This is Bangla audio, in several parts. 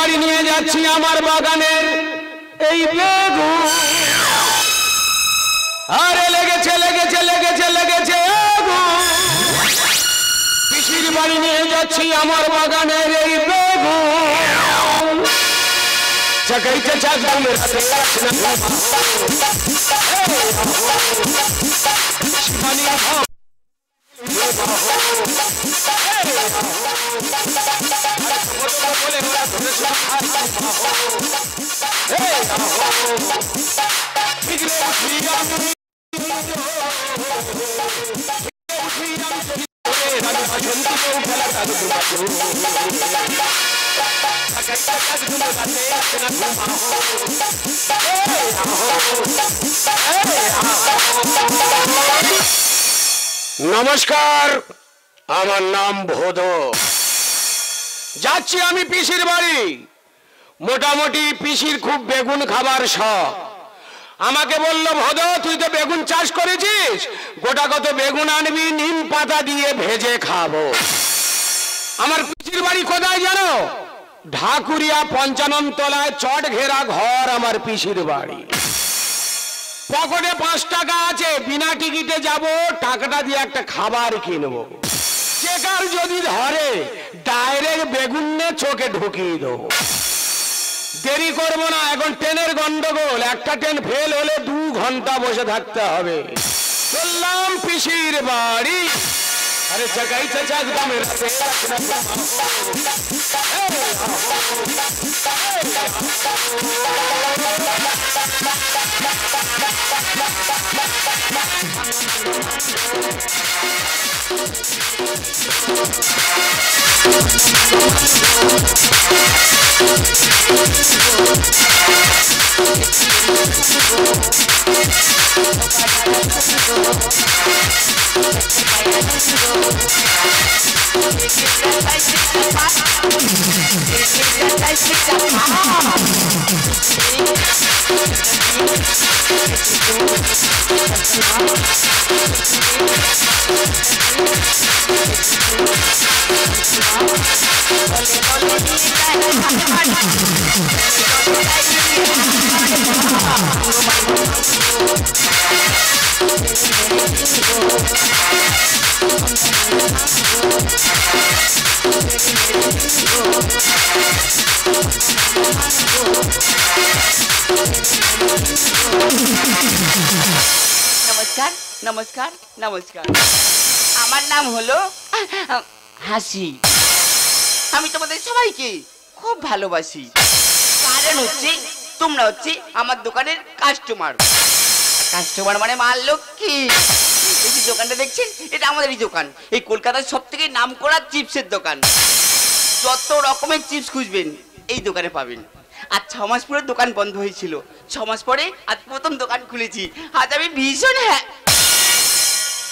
বাড়ি নিয়ে যাচ্ছি আমার বাগানের এই বেগুন। আরে লেগেছে লেগেছে লেগেছে লেগেছে পিসির বাড়ি নিয়ে যাচ্ছি আমার বাগানের এই বেগুন। চাকাইতে চাকদম নমস্কার, আমার নাম ভোদ। যাচ্ছি আমি পিসির বাড়ি। মোটামুটি পিসির খুব বেগুন খাবার শখ। আমাকে বলল, ভোদ তুই তো বেগুন চাষ করেছিস, গোটা কত বেগুন আনবি, নিম পাতা দিয়ে ভেজে খাবো। আমার পিসির বাড়ি কোথায় জানো? ঢাকুরিয়া 55 তলায় চট ঘেরা ঘর আমার পিসির বাড়ি। পকেটে 5 টাকা আছে, বিনা টিকিটে যাব, টাকাটা দিয়ে একটা খাবার কিনবো। চেকার যদি ধরে ডাইরেক্ট বেগুন নিয়ে চোখে ঢুকিয়ে দেবো। দেরি করবো না, এখন ট্রেনের গন্ডগোল, একটা ট্রেন ফেল হলে 2 ঘন্টা বসে থাকতে হবে। চললাম পিসির বাড়ি। আরে জায়গায় চাচা একদম नमस्कार नमस्कार नमस्कार আমার নাম হলো হাসি। আমি তোমাদের সবাইকে খুব ভালোবাসি, কারণ হচ্ছে তোমরা হচ্ছে আমার দোকানের কাস্টমার। কাস্টমার মানে মাল লক্ষ্মী। এই যে দোকানটা দেখছেন, এটা আমাদেরই দোকান। এই কলকাতার সবথেকে নামকরা চিপসের দোকান। যত রকমের চিপস খুঁজবেন এই দোকানে পাবেন। আর 6 মাস পুরো দোকান বন্ধ হয়েছিল, 6 মাস পরে আজ প্রথম দোকান খুলেছি। আজ আমি ভীষণ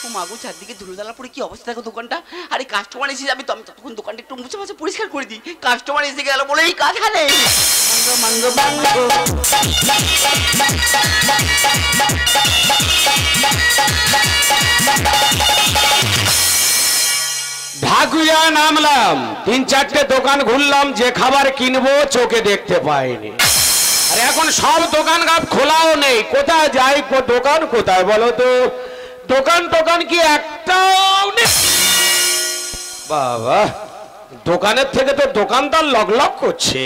ও মাগো, চারদিকে ধুলোদালা পরে কি অবস্থা দেখো দোকানটা। আরে কাস্টমার এসে যাবে তো আমি ততক্ষণ দোকানটা একটু মুছে মুছে পরিষ্কার করে দিই। কাস্টমার এসে গেল বলে এই কথা নেই। ঢাকুরিয়া নামলাম, 3-4টে দোকান ঘুরলাম, যে খাবার কিনবো চোখে দেখতে পাইনি। আর এখন সব দোকান খোলাও নেই। কোথায় যাই, দোকান কোথায় বলো তো? দোকান টোকান কি একটাও নেই। বাবা, দোকানের থেকে তো দোকানদার লক লক করছে।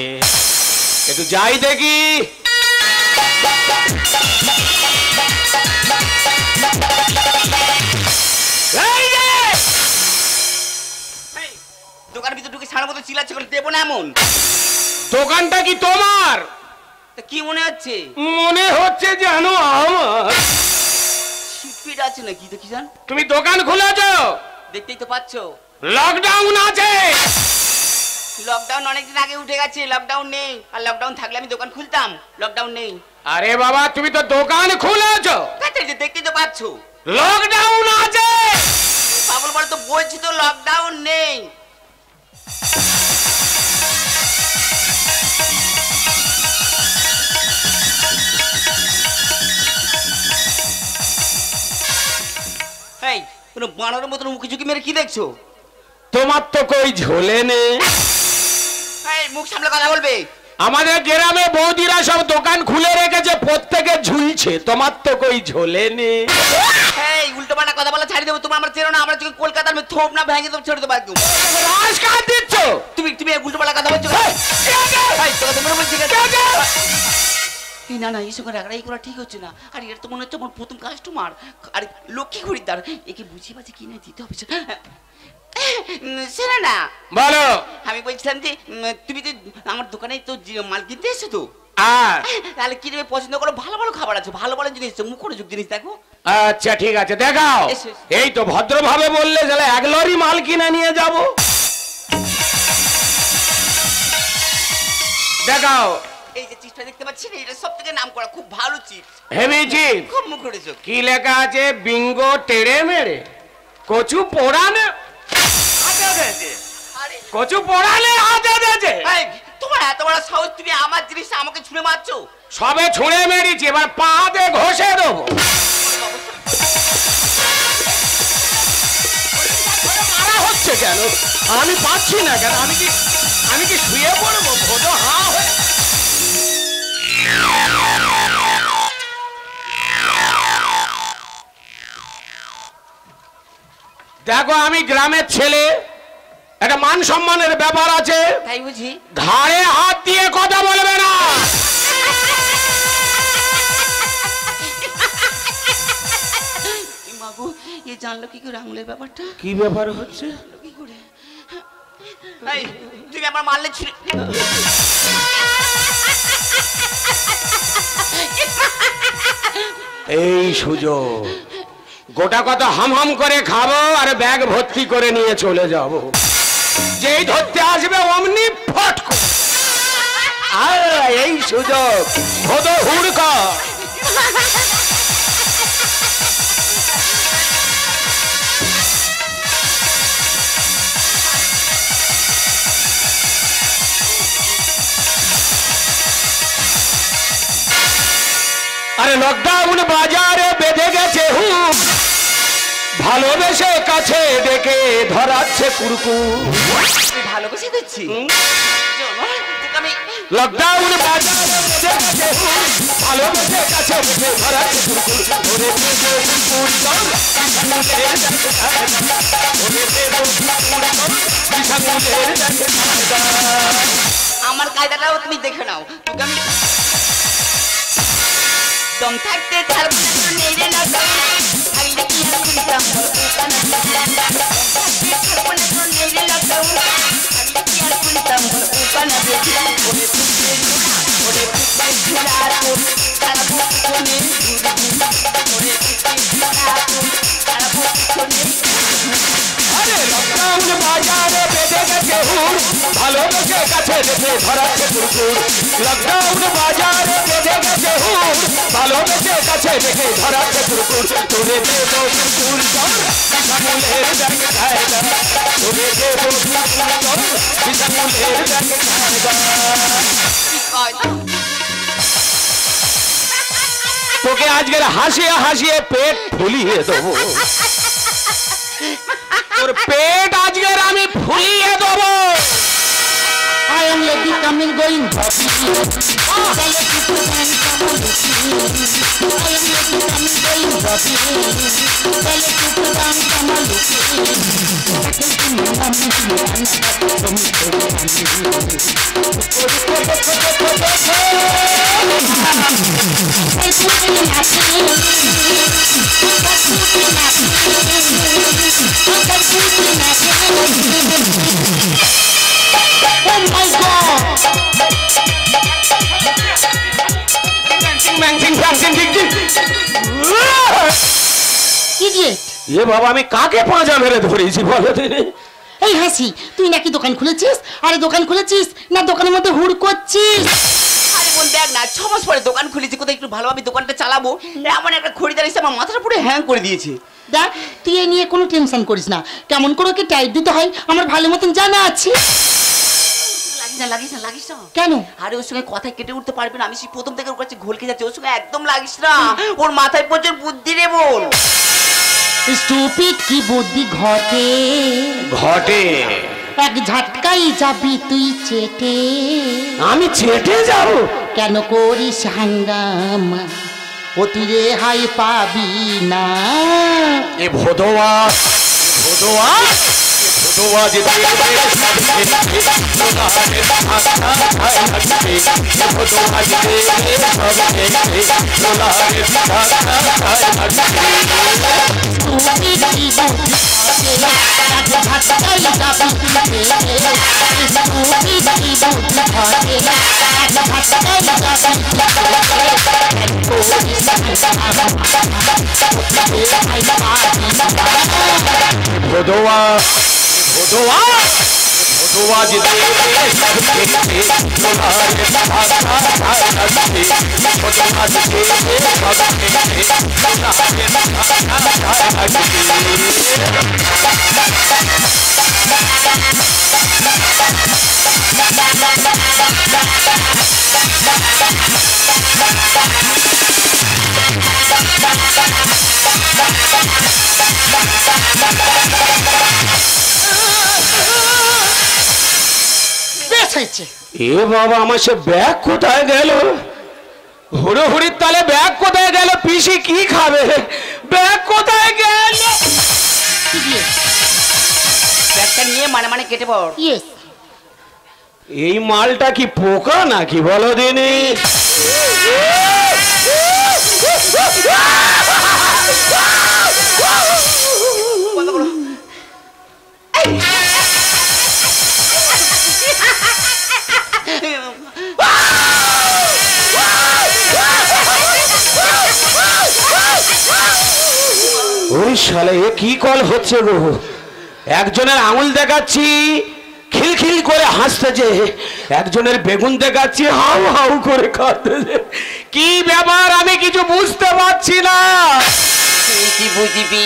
একটু যাই দেখি। দোকানের ভিতরে ঢুকে সারা মতো চিল্লাচ্ছে, দেবো না এমন। দোকানটা কি তোমার? কি মনে হচ্ছে? মনে হচ্ছে জানো আমার। শিপিট আছে নাকি দেখি জান? তুমি দোকান খুলেছো, দেখতেই তো পাচ্ছ। লকডাউন আছে। লকডাউন অনেকদিন আগে উঠে গেছে, লকডাউন নেই। আর লকডাউন থাকলে আমি দোকান খুলতাম, লকডাউন নেই। আরে বাবা, তুমি তো দোকান খুলেছো, দেখতেই তো পাচ্ছ লকডাউন আছে। পাগল বলে তো বলছি তো লকডাউন নেই। এই কোন বানরের মতন মুখে ঝুঁকি মেরে কি দেখছো? তোমার তো কই ঝোলে নেই। এই মুখ সামলে কথা বলবে। আমাদের গ্রামে বৌদিরা সব দোকান খুলে রেখেছে, প্রত্যেকে ঝুলছে, তোমার তো কই ঝোলেনি। এই উল্টো পাল্টা কথা বলা ছাড়ি দেবো, তোমার আমার চেনো না, আমরা যখন কলকাতার মধ্যে থোপ না ভেঙে দেবো, ছেড়ে দেবো একদম। রাজকার দিচ্ছ তুমি উল্টো পাল্টা কথা বলছো। এই না না, এই সঙ্গে রাগড়াই করা ঠিক হচ্ছে না। আর এর তো মনে হচ্ছে আমার প্রথম কাস্টমার, আর লক্ষ্মী খরিদ্দার, একে বুঝিয়ে বাঝে কিনে দিতে হবে। শোনা না, বলো। আমি বলছিলাম যে তুমি তো আমার দোকানে তো মাল কিনতে এসছো তো, আর তাহলে কি তুমি পছন্দ করো? ভালো ভালো খাবার আছে, ভালো ভালো জিনিস, মুখরোচক জিনিস দেখো। আচ্ছা ঠিক আছে, দেখাও। এসো। এই তো ভদ্রভাবে বললে তাহলে এক লরি মাল কিনে নিয়ে যাব। দেখাও। এই যে চিপসটা দেখতে পাচ্ছেন, এটা সবথেকে নাম করা, খুব ভালো চিপস, হেভি চিপস। খুব মুখরোচক। কি লেখা আছে? বিঙ্গো টেড়ে মেরে কচু পোড়ানে। আরে কচু পোড়ালে হাতে দেছে। এই, তোমার এত বড় সাহস, তুমি আমার জিনিস আমাকে ছুঁড়ে মারছো? সবে ছুঁড়ে মেরেছি, এবার পাতে ঘষে দেবো। মারা হচ্ছে কেন? আমি পাচ্ছি না কেন? আমি কি শুয়ে পড়বো? ভোজো হা হয়ে। দেখো আমি গ্রামের ছেলে, একটা মান সম্মানের ব্যাপার আছে। তাই বুঝি? ঘাড়ে হাত দিয়ে কথা বলবে না। মাগো, এ জানলো কি করে আঙুলের ব্যাপারটা? কি ব্যাপার হচ্ছে? কি করে? এই, তুমি আমার মারলে ছুঁড়ে। এই সুযোগ, গোটা কত হাম হাম করে খাবো আর ব্যাগ ভর্তি করে নিয়ে চলে যাব। যেই ধরতে আসবে অমনি ফট করে। আর এই সুযোগ ভোদ হুড়কা। আরে লকডাউন বাজারে বেঁধে গেছে হুম, ভালোবেসে কাছে ডেকে ধরাচ্ছে কুরকুর। ভালোবেসে দিচ্ছি। আমি লকডাউন বাজারে বেঁধে গেছে হুম, ভালোবেসে কাছে ডেকে ধরাচ্ছে কুরকুর। ধরে দেবো কুরকুর চল, বিশালের দেখে ধরে দেবো কুরকুর চল, বিশালের দেখে। আমার কায়দাটাও তুমি দেখে নাও। তোকে আমি দম থাকতে ছাড়বো না, তো নেই রে লকডাউন, থাকলে কি আর করিতাম ছাড়বো না, তো নেই রে লকডাউন, থাকলে কি আর করিতাম উপানা বেশি। ওরে পুত্রে ওরে পুত্রে ঝুলার ছাড়বো পিছনে, ওরে পুত্রে ঝুলার ছাড়বো পিছনে। আরে লকডাউন বাজারে বেঁধে গেছে হুর, ভালোবেসে কাছে ডেকে ধরাচ্ছে কুরকুর। লকডাউন বাজারে বেঁধে গেছে হুর, ভালোবেসে কাছে ডেকে ধরাচ্ছে কুরকুর। তোরে দেবো কুরকুর চল, বিশালের দেখে খায়গা। তোরে দেবো কুরকুর চল, বিশালের দেখে খায়গা। তোকে আজকের হাসিয়ে হাসিয়ে পেট ফুলিয়ে দেবো। তোর পেট আজকের আমি ফুলিয়ে দেবো। I am lady coming going happy. I am lady coming going happy. Oh my God! Idiot! এ বাবা, আমি কাকে পাঁজা মেরে ধরেছি বলো দিনে? এই হাসি, তুই নাকি দোকান খুলেছিস? আরে দোকান খুলেছিস না দোকানের মধ্যে হুড় করছিস? আরে বোন দেখ না, 6 মাস পরে দোকান খুলেছি, কোথায় একটু ভালোভাবে দোকানটা চালাবো, এমন একটা খরিদার এসে আমার মাথাটা পুরো হ্যাং করে দিয়েছে। দেখ, তুই এ নিয়ে কোনো টেনশন করিস না। কেমন করে ওকে টাইট দিতে হয় আমার ভালো মতন জানা আছে। লাগিস না। কেন? আরে ওর সঙ্গে কথায় কেটে উঠতে পারবে না, আমি সেই প্রথম থেকে ওর কাছে ঘোলকে যাচ্ছি, ওর সঙ্গে একদম লাগিস না। ওর মাথায় প্রচুর বুদ্ধি রে বোন। স্টুপিড কি বুদ্ধি ঘটে ঘটে এক ঝাটকাই যাবি তুই চেটে। আমি চেটে যাব? কেন করিস হাঙ্গামা, ও তুই রেহাই পাবি না। এ ভদোয়া ভদোয়া ভদোয়া যে ভদোয়া ভদোয়া ভদোয়া যে বেশ হয়েছে। এ বাবা, আমার সে ব্যাগ কোথায় গেল? হুড়োহুড়ির তালে ব্যাগ কোথায় গেল? পিসি কি খাবে? ব্যাগ কোথায় গেল? ব্যাগটা নিয়ে মানে মানে কেটে পড়। ইয়েস। এই মালটা কি পোকা নাকি বলো দিনি? বন্ধ করো। ওই শালে, এ কি কল হচ্ছে গো? একজনের আঙুল দেখাচ্ছি খিলখিল করে হাসতেছে, একজনের বেগুন দেখাচ্ছি হাউ হাউ করে খাচ্ছে। কি ব্যাপার আমি কিছু বুঝতে পারছি না। তুই কি বুঝবি?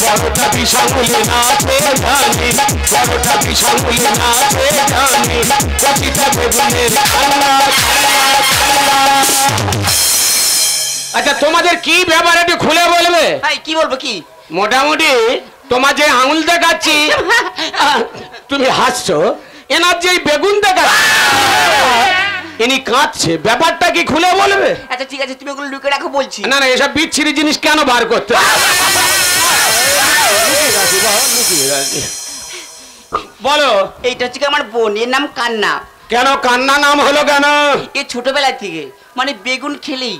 বড়টা বিশাঙ্গুলি নাচে জানি, বড়টা বিশাঙ্গুলি নাচে জানি, কচিটা বেগুনের কান্না কান্না কান্না। আচ্ছা, তোমাদের কি ব্যাপার একটু খুলে বলবে? এই কি বলবো কি? মোটামুটি তোমার যে আঙুল দেখাচ্ছি, তুমি হাসছো, এনার যে বেগুন দেখাচ্ছি ইনি কাঁদছে, ব্যাপারটা কি খুলে বলবে? আচ্ছা ঠিক আছে, তুমি ওগুলো লুকে রাখো বলছি। না না, এসব বিচ্ছিরি জিনিস কেন বার করতে? বলো। এইটা হচ্ছে কি আমার বোন, এর নাম কান্না। কেন কান্না নাম হলো কেন? এ ছোটবেলা থেকে মানে বেগুন খেলেই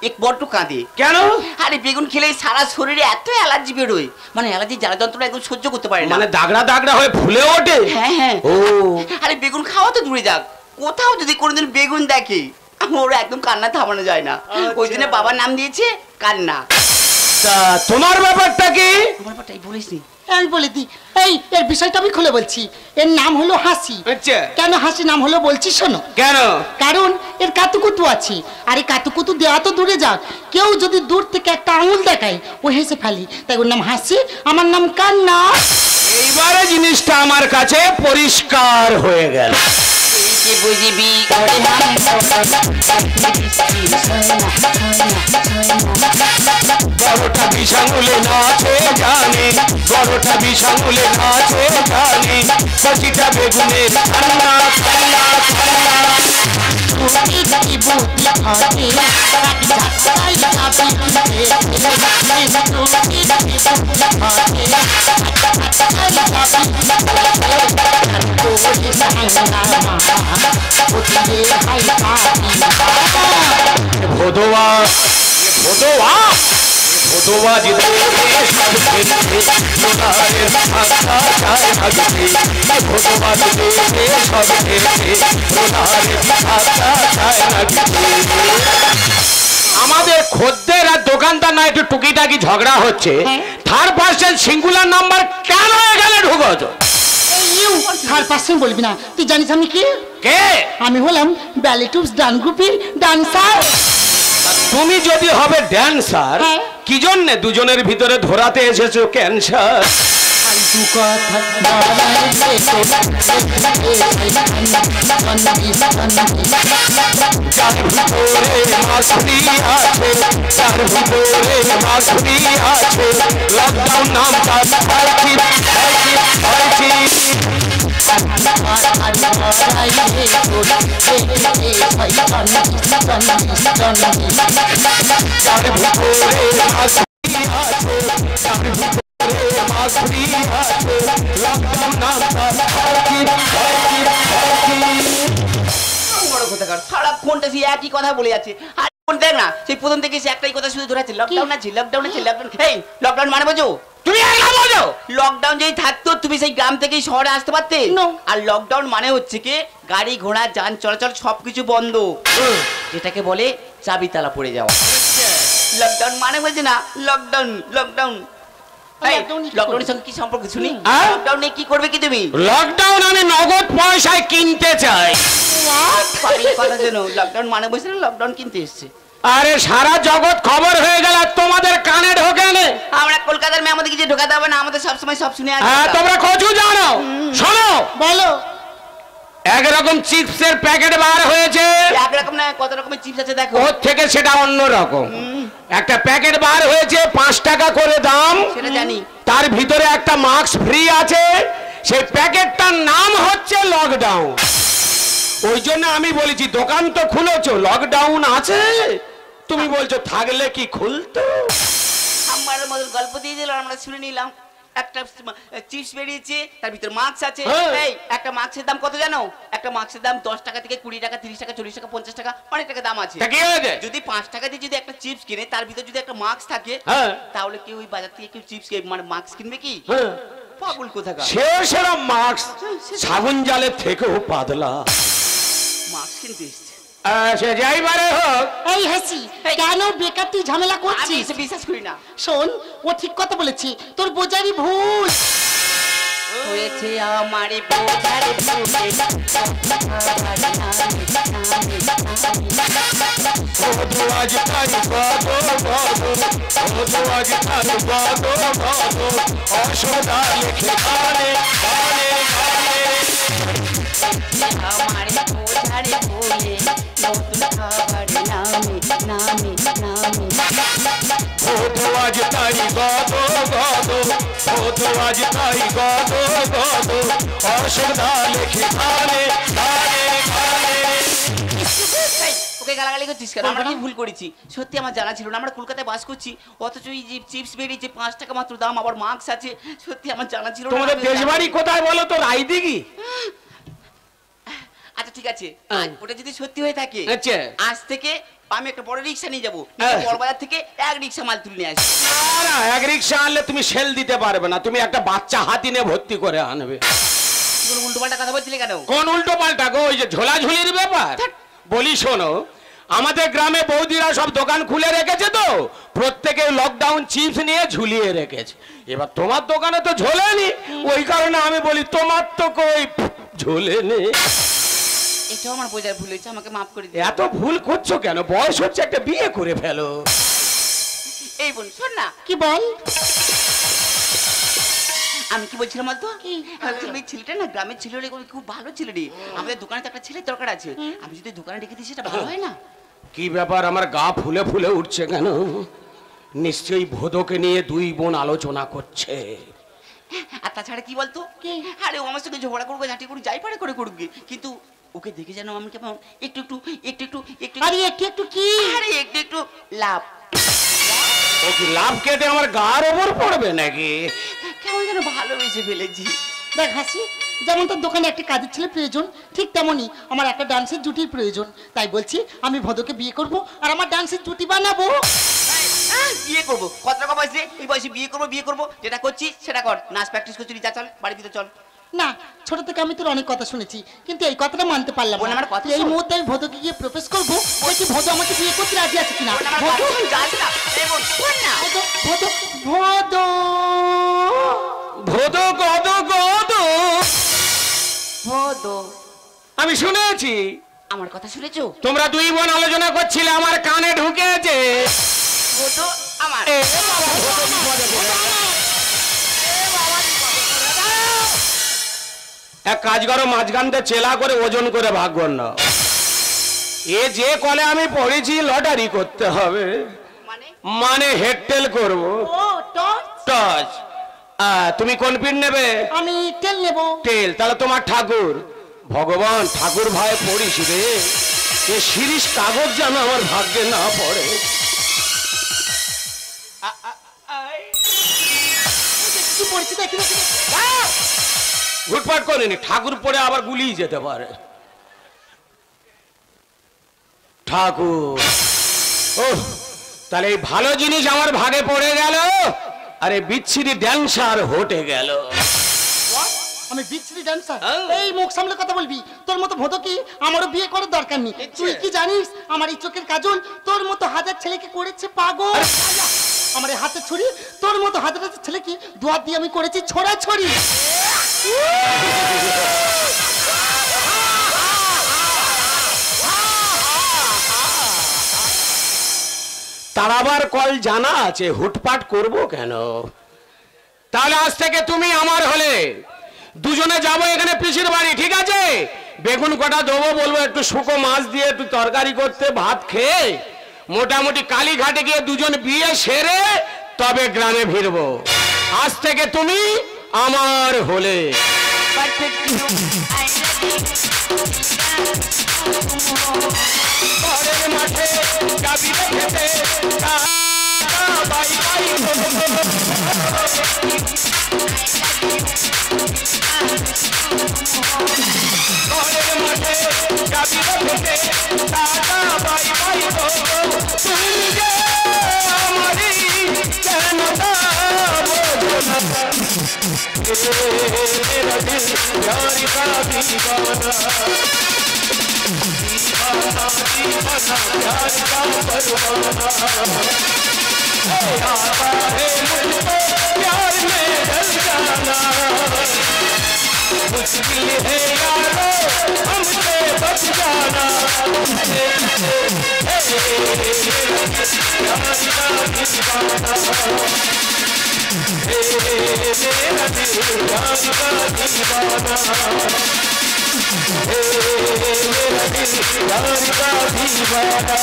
এক বড্ড কাঁদে। কেন? আরে বেগুন খেলেই সারা শরীরে এত অ্যালার্জি বেরোয়, মানে অ্যালার্জি জ্বালা যন্ত্রণা একদম সহ্য করতে পারে না, মানে দাগড়া দাগড়া হয়ে ফুলে ওঠে? হ্যাঁ হ্যাঁ। ও, আরে বেগুন খাওয়া তো দূরে যাক, কোথাও যদি কোনোদিন বেগুন দেখে ওর একদম কান্না থামানো যায় না। ওই জন্য বাবার নাম দিয়েছে কান্না। তা তোমার ব্যাপারটা কি? আমার ব্যাপারটাই বলিস নি। আমি বলে দিই, এই এর বিষয়টা আমি খুলে বলছি। এর নাম হলো হাসি। আচ্ছা, কেন হাসি নাম হলো বলছি শোনো। কেন? কারণ এর কাতুকুতু আছে, আর এই কাতুকুতু দেওয়া তো দূরে যাক, কেউ যদি দূর থেকে একটা আঙুল দেখায় ও হেসে ফেলি, তাই ওর নাম হাসি, আমার নাম কান্না। এইবারে জিনিসটা আমার কাছে পরিষ্কার হয়ে গেল। তুই কি বুঝবি? বড়টা বিশাঙ্গুলে নাচে জানি, বড়টা বিশাঙ্গুলে নাচে জানি, কচিটা বেগুনের কান্না কান্না কান্না। ভদোয়া ভদোয়া ভদোয়া জিতে সব খেলতে সোনারের ভাষা চায় ভাগতে, ভদোয়া জিতে সব খেলতে সোনারের ভাষা চায় ভাগতে। আমাদের খদ্দের আর দোকানদার না একটু টুকিটাকি ঝগড়া হচ্ছে, থার্ড পার্সন সিঙ্গুলার নাম্বার কেন এখানে ঢুকছো? থার্ড পার্সন বলবি না, তুই জানিস আমি কি? কে? আমি হলাম ব্যালেটুস ডান গ্রুপের ডান্সার। তুমি যদি হবে ড্যান্সার, হ্যাঁ। কি জন্য দুজনের ভিতরে ধরাতে এসেছো ক্যান্সার? ফালতু কথা বাড়াই রে তোর যার ভিতরে মাছুরি আছে, যার ভিতরে মাছুরি আছে, লকডাউন নামটা হয়েছি যার ভিতরে মাছুরি আছে, যার ভিতরে মাছুরি আছে, লকডাউন নামটা হয়েছি। বড় কোথাকার সারাক্ষণটা সেই একই কথা বলে যাচ্ছে। আর কোন দেখ না, সেই প্রথম থেকে সে একটাই কথা শুধু ধরেছে, লকডাউন আছে, লকডাউন আছে, লকডাউন। এই লকডাউন মানে বোঝো? তুমি একলা বোঝো? লকডাউন যেই থাকতো তুমি সেই গ্রাম থেকে শহরে আসতে পারতে। আর লকডাউন মানে হচ্ছে কি গাড়ি ঘোড়া যান চলাচল সবকিছু বন্ধ, যেটাকে বলে চাবি তালা পড়ে যাওয়া। লকডাউন মানে বলছে না লকডাউন লকডাউন। লকডাউনের সঙ্গে কি সম্পর্ক শুনি? লকডাউনে কি করবে কি তুমি? লকডাউন আমি নগদ পয়সায় কিনতে চাই। কথা শোনো, লকডাউন মানে বলছে না লকডাউন কিনতে এসছে। আরে সারা জগৎ খবর হয়ে গেল, তোমাদের কানে ঢোকে না। আমরা কলকাতার মেয়ে, আমাদের কিছু ঢোকাতে হবে না, আমাদের সবসময় সব শুনে আসি। হ্যাঁ, তোমরা কচু জানো? শোনো, বলো। একরকম চিপসের প্যাকেট বার হয়েছে। একরকম না, কত রকমের চিপস আছে দেখো। ওর থেকে সেটা অন্য রকম। একটা প্যাকেট বার হয়েছে 5 টাকা করে দাম, সেটা জানি। তার ভিতরে একটা মাস্ক ফ্রি আছে। সেই প্যাকেটটার নাম হচ্ছে লকডাউন। ওই জন্য আমি বলেছি দোকান তো খুলেছো, লকডাউন আছে, তুমি বলছো থাকলে কি খুলতো? আমার মতো গল্প দিয়ে দিল, আমরা শুনে নিলাম। একটা চিপস বেরিয়েছে, তার ভিতর মাস্ক আছে। এই একটা মাস্কের দাম কত জানো? একটা মাস্কের দাম 10 টাকা থেকে 20 টাকা, 30 টাকা, 40 টাকা, 50 টাকা, অনেক টাকা দাম আছে। যদি 5 টাকা দিয়ে যদি একটা চিপস কিনে, তার ভিতর যদি একটা মাস্ক থাকে, তাহলে কি ওই বাজার থেকে কেউ চিপস মানে মাস্ক কিনবে কি? পাগল কোথাকার। সেরা মাস্ক সাগুন জালের থেকেও পাতলা মাস্ক কিনতে এসছে। সে যাইবারে হোক। এই হাসি, কেন বেকার তুই ঝামেলা আমি করছিস? এসে বিশ্বাস করি না। শোন, ও ঠিক কথা বলেছি, তোর বোঝারই ভুল হয়েছে আমার বোঝার ভুলে। আজ তাই বাদো বাদো, আজ তাই বাদো বাদো, অসদা লিখে গানে গানে গানে। আমার বোঝার ভুলে নতুন খাবার নামে নামে নামে। আজ তাই বাদো বাদো, আজ তাই বাদো বাদো, অসদা লিখে গানে গানে গানে। ওকে গালাগালি করছিস কেন? আমরা কি ভুল করেছি? সত্যি আমার জানা ছিল না, আমরা কলকাতায় বাস করছি, অথচ এই যে চিপস বেরিয়েছে 5 টাকা মাত্র দাম, আবার মাস্ক আছে, সত্যি আমার জানা ছিল না। তোমাদের দেশবাড়ি কোথায় বলো তো? রায়দিঘি। আচ্ছা ঠিক আছে, ওটা যদি সত্যি হয়ে থাকে, আচ্ছা, আজ থেকে আমি একটা বড় রিক্সা নিয়ে যাবো, বড় বাজার থেকে এক রিক্সা মাল তুলে নিয়ে আসবো। না, এক রিক্সা আনলে তুমি সেল দিতে পারবে না, তুমি একটা বাচ্চা হাতি নিয়ে ভর্তি করে আনবে। উল্টো পাল্টা কথা বলছিলে কেন? কোন উল্টো পাল্টা গো? ওই যে ঝোলাঝুলির ব্যাপার বলি। শোনো, আমাদের গ্রামে বৌদিরা সব দোকান খুলে রেখেছে, তো প্রত্যেকে লকডাউন চিপস নিয়ে ঝুলিয়ে রেখেছে। এবার তোমার দোকানে তো ঝোলেনি, ওই কারণে আমি বলি তোমার তো কই ঝোলেনি। এটাও আমার বোঝার ভুল হয়েছে, আমাকে মাফ করে দিও। এত ভুল করছো কেন? বয়স হচ্ছে, একটা বিয়ে করে ফেলো। এই বোন শোন না। কি বল? আমি কি বলছিলাম বলতো? ওই ছেলেটা না গ্রামের ছেলে রে, খুব ভালো ছেলে রে। আমাদের দোকানে তো একটা ছেলের দরকার আছে, আমি যদি দোকানে রেখে দিই সেটা ভালো হয় না? কি ব্যাপার, আমার গা ফুলে ফুলে উঠছে কেন? নিশ্চয়ই ভোদকে নিয়ে দুই বোন আলোচনা করছে। আর তাছাড়া কি বলতো, আরে ও আমার সঙ্গে ঝগড়া করবো, ঝাঁটি করুক, যাই পারে করে করুক, কিন্তু ওকে দেখে যেন আমি কেমন একটু একটু একটু একটু একটু আরে একটু একটু কি? আরে একটু একটু লাভ। ও কি লাভ কেটে আমার গার ওপর পড়বে নাকি? কেমন যেন ভালোবেসে ফেলেছি। দেখ হাসি, যেমন তোর দোকানে একটা কাজের ছেলে প্রয়োজন, ঠিক তেমনই আমার একটা ডান্সের জুটির প্রয়োজন। তাই বলছি আমি ভদকে বিয়ে করব আর আমার ডান্সের জুটি বানাবো। বিয়ে করবো? কত টাকা বয়সে? এই বয়সে বিয়ে করবো? বিয়ে করবো, যেটা করছি সেটা কর। নাচ প্র্যাকটিস করছি, যা চল বাড়ির ভিতরে চল। না, ছোট থেকে আমি তোর অনেক কথা শুনেছি, কিন্তু এই কথাটা মানতে পারলাম বোন, না। আমার কথা এই শোন। মুহূর্তে আমি ভদকে গিয়ে প্রপোজ করবো, দেখি ভদ আমাকে বিয়ে করতে রাজি আছে কিনা। বোন, আমার ভদ, কথা শোন, যাস না। এই বোন, শোন না। ভদ, ভদ, ভদ। ভোদ গদ গদ, ভদ, আমি শুনেছি আমার কথা শুনেছো? তোমরা দুই বোন আলোচনা করছিলে, আমার কানে ঢুকেছে। ভদ আমার। এক কাজ করো, মাঝখানটা চেলা করে ওজন করে ভাগ কর না। এ যে কলে আমি পড়েছি লটারি করতে হবে, মানে হেডটেল করব। ও টস, টস। তুমি কোন পিন নেবে? আমি তেল নেব। তেল। তাহলে তোমার ঠাকুর। ভগবান, ঠাকুর ভাই পড়িস রে, এ শিরিষ কাগজ যেন আমার ভাগ্যে না পড়ে। কি পড়েছি দেখি দেখি। ঘুটপাট করেনি, ঠাকুর পড়ে আবার গুলিয়ে যেতে পারে। ঠাকুর। ও, তাহলে এই ভালো জিনিস আমার ভাগে পড়ে গেল, আরে বিচ্ছিরি ড্যান্সার হটে গেল। আমি বিচ্ছিরি ড্যান্সার? এই মুখ সামলে কথা বলবি। তোর মতো ভোদো কি আমারও বিয়ে করার দরকার নেই। তুই কি জানিস আমার এই চোখের কাজল তোর মতো হাজার ছেলেকে করেছে পাগল। আমার এই হাতে ছুরি তোর মতো হাজার হাজার ছেলেকে দুয়ার দিয়ে আমি করেছি ছোড়া ছড়ি। তার আবার কল জানা আছে, হুটপাট করব কেন? তাহলে আজ থেকে তুমি আমার হলে, দুজনে যাবো এখানে পিসির বাড়ি, ঠিক আছে? বেগুন কটা দেবো, বলবো একটু শুকো মাছ দিয়ে একটু তরকারি করতে, ভাত খেয়ে মোটামুটি কালীঘাটে গিয়ে দুজন বিয়ে সেরে তবে গ্রামে ফিরবো। আজ থেকে তুমি আমার হলে। ঘরের মাঠে যাবি খেতে, বাই বাই ঘরের মাঠে যাবি খেতে, টাকা বাই বাই তুমি যে আমারই কেন मेरा दिल प्यार का दीवाना, दीवाना दीवाना प्यार का परवाना, आता है मुझको प्यार में ढल जाना, मुश्किल है यारो हमसे बच जाना, प्यार का दीवाना, मेरा दिल प्यार का दीवाना, मेरा दिल प्यार का दीवाना।